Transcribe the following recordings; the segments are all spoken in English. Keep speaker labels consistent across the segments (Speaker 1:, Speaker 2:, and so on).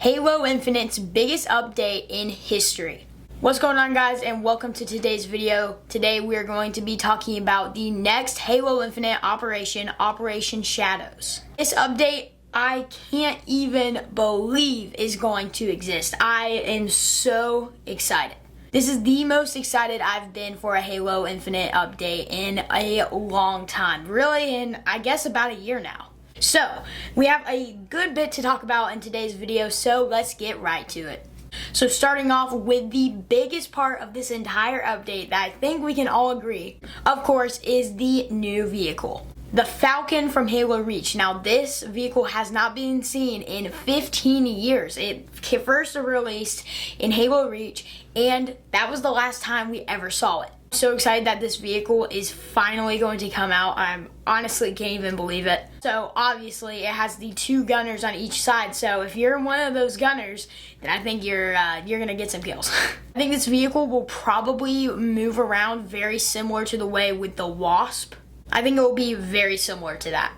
Speaker 1: Halo Infinite's biggest update in history. What's going on, guys, and welcome to today's video. Today we are going to be talking about the next Halo Infinite operation, Operation Shadows. This update I can't even believe is going to exist. I am so excited. This is the most excited I've been for a Halo Infinite update in a long time. Really, in I guess about a year now. So, we have a good bit to talk about in today's video, so let's get right to it. So starting off with the biggest part of this entire update that I think we can all agree, of course, is the new vehicle. The Falcon from Halo Reach. Now, this vehicle has not been seen in 15 years. It first released in Halo Reach, and that was the last time we ever saw it. So excited that this vehicle is finally going to come out. I honestly can't even believe it. So obviously it has the two gunners on each side. So if you're one of those gunners, then I think you're gonna get some kills. I think this vehicle will probably move around very similar to the way with the Wasp. I think it will be very similar to that.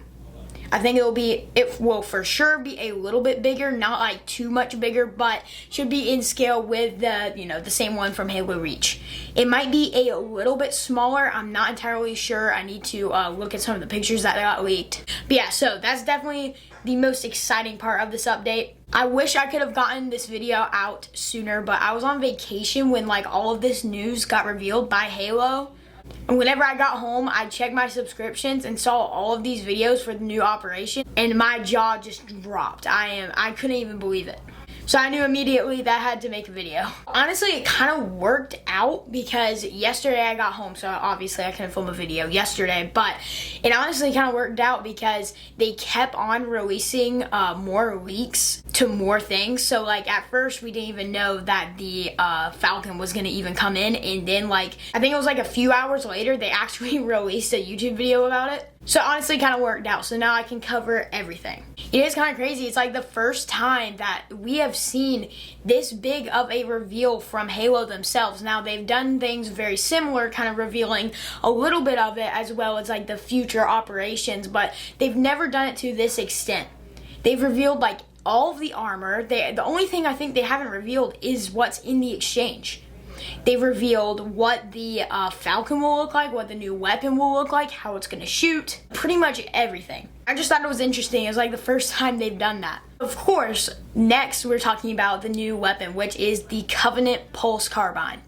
Speaker 1: I think it will for sure be a little bit bigger, not like too much bigger, but should be in scale with the same one from Halo Reach. It might be a little bit smaller. I'm not entirely sure. I need to look at some of the pictures that got leaked. But yeah, so that's definitely the most exciting part of this update. I wish I could have gotten this video out sooner, but I was on vacation when like all of this news got revealed by Halo. And whenever I got home, I checked my subscriptions and saw all of these videos for the new operation, and my jaw just dropped. I couldn't even believe it. So I knew immediately that I had to make a video. Honestly, it kind of worked out because yesterday I got home, so obviously I couldn't film a video yesterday, but it honestly kind of worked out because they kept on releasing more leaks to more things. So like at first we didn't even know that the Falcon was gonna even come in, and then like I think it was like a few hours later they actually released a YouTube video about it. So honestly kind of worked out. So now I can cover everything. It is kind of crazy. It's like the first time that we have seen this big of a reveal from Halo themselves. Now they've done things very similar, kind of revealing a little bit of it as well as like the future operations, but they've never done it to this extent. They've revealed like all of the armor. The only thing I think they haven't revealed is what's in the exchange. They've revealed what the Falcon will look like, what the new weapon will look like, how it's going to shoot, pretty much everything. I just thought it was interesting. It was like the first time they've done that. Of course, next we're talking about the new weapon, which is the Covenant Pulse Carbine.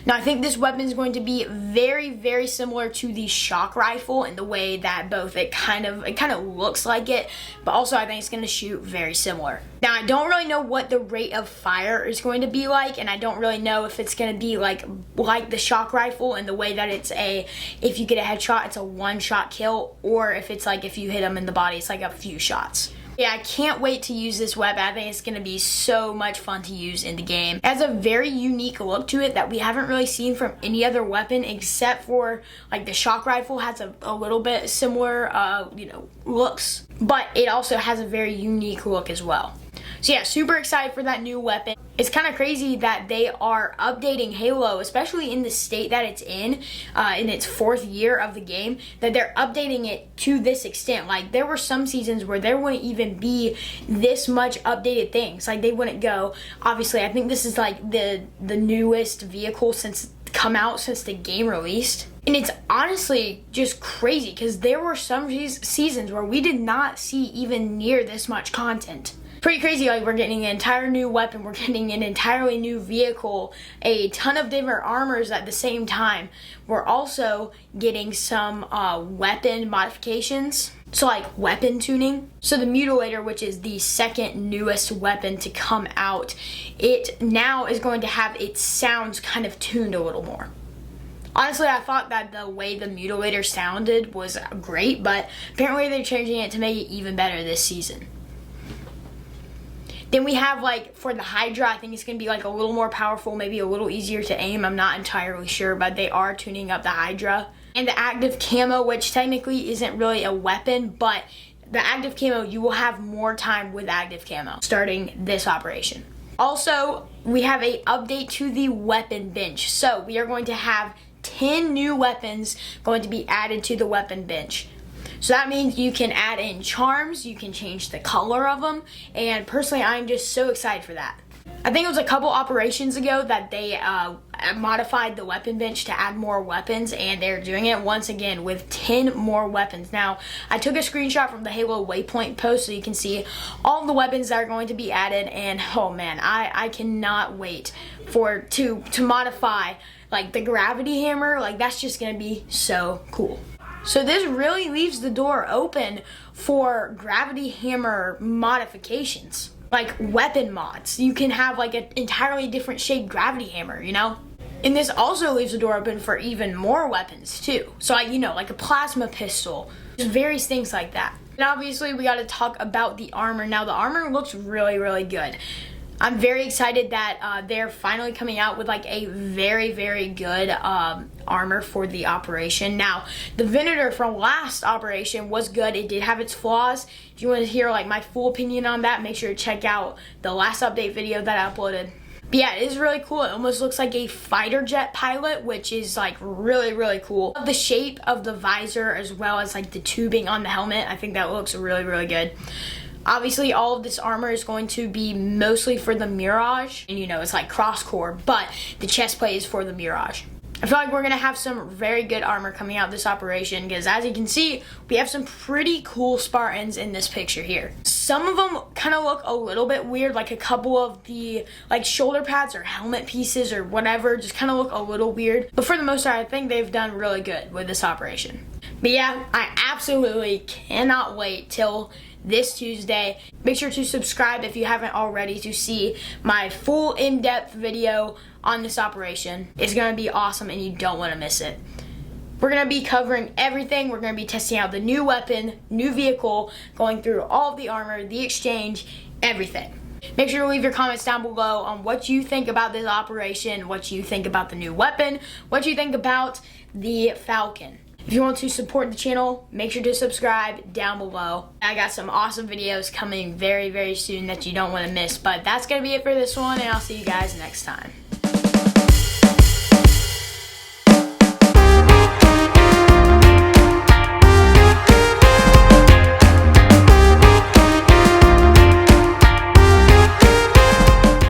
Speaker 1: Now, I think this weapon is going to be very, very similar to the shock rifle in the way that both it kind of looks like it, but also I think it's going to shoot very similar. Now, I don't really know what the rate of fire is going to be like, and I don't really know if it's going to be like the shock rifle in the way that it's if you get a headshot, it's a one-shot kill, or if it's like if you hit them in the body, it's like a few shots. Yeah, I can't wait to use this weapon. I think it's going to be so much fun to use in the game. It has a very unique look to it that we haven't really seen from any other weapon except for like the shock rifle has a little bit similar looks, but it also has a very unique look as well. So yeah, super excited for that new weapon. It's kind of crazy that they are updating Halo, especially in the state that it's in its 4th year of the game, that they're updating it to this extent. Like there were some seasons where there wouldn't even be this much updated things. Like they wouldn't go, obviously I think this is like the newest vehicle since the game released. And it's honestly just crazy because there were some seasons where we did not see even near this much content. Pretty crazy, like we're getting an entire new weapon, we're getting an entirely new vehicle, a ton of different armors at the same time. We're also getting some weapon modifications, so like weapon tuning. So the Mutilator, which is the second newest weapon to come out, it now is going to have its sounds kind of tuned a little more. Honestly, I thought that the way the Mutilator sounded was great, but apparently they're changing it to make it even better this season. Then we have like for the Hydra, I think it's going to be like a little more powerful, maybe a little easier to aim. I'm not entirely sure, but they are tuning up the Hydra. And the active camo, which technically isn't really a weapon, but the active camo, you will have more time with active camo starting this operation. Also, we have an update to the weapon bench. So we are going to have 10 new weapons going to be added to the weapon bench. So that means you can add in charms, you can change the color of them, and personally I'm just so excited for that. I think it was a couple operations ago that they modified the weapon bench to add more weapons, and they're doing it once again with 10 more weapons. Now, I took a screenshot from the Halo Waypoint post so you can see all the weapons that are going to be added, and oh man, I cannot wait to modify like the gravity hammer. Like, that's just gonna be so cool. So this really leaves the door open for gravity hammer modifications, like weapon mods. You can have like an entirely different shaped gravity hammer, you know? And this also leaves the door open for even more weapons too. So like a plasma pistol, just various things like that. And obviously we gotta talk about the armor. Now the armor looks really, really good. I'm very excited that they're finally coming out with like a very, very good armor for the operation. Now, the Venator from last operation was good. It did have its flaws. If you want to hear like my full opinion on that, make sure to check out the last update video that I uploaded. But yeah, it is really cool. It almost looks like a fighter jet pilot, which is like really, really cool. The shape of the visor as well as like the tubing on the helmet, I think that looks really, really good. Obviously, all of this armor is going to be mostly for the Mirage, and it's like cross-core, but the chest plate is for the Mirage. I feel like we're going to have some very good armor coming out this operation, because as you can see, we have some pretty cool Spartans in this picture here. Some of them kind of look a little bit weird, like a couple of the like shoulder pads or helmet pieces or whatever just kind of look a little weird, but for the most part, I think they've done really good with this operation. But yeah, I absolutely cannot wait till this Tuesday. Make sure to subscribe if you haven't already to see my full in-depth video on this operation. It's gonna be awesome and you don't want to miss it. We're gonna be covering everything. We're gonna be testing out the new weapon, new vehicle, going through all of the armor, the exchange, everything. Make sure to leave your comments down below on what you think about this operation, what you think about the new weapon, what you think about the Falcon. If you want to support the channel, make sure to subscribe down below. I got some awesome videos coming very, very soon that you don't want to miss. But that's going to be it for this one, and I'll see you guys next time.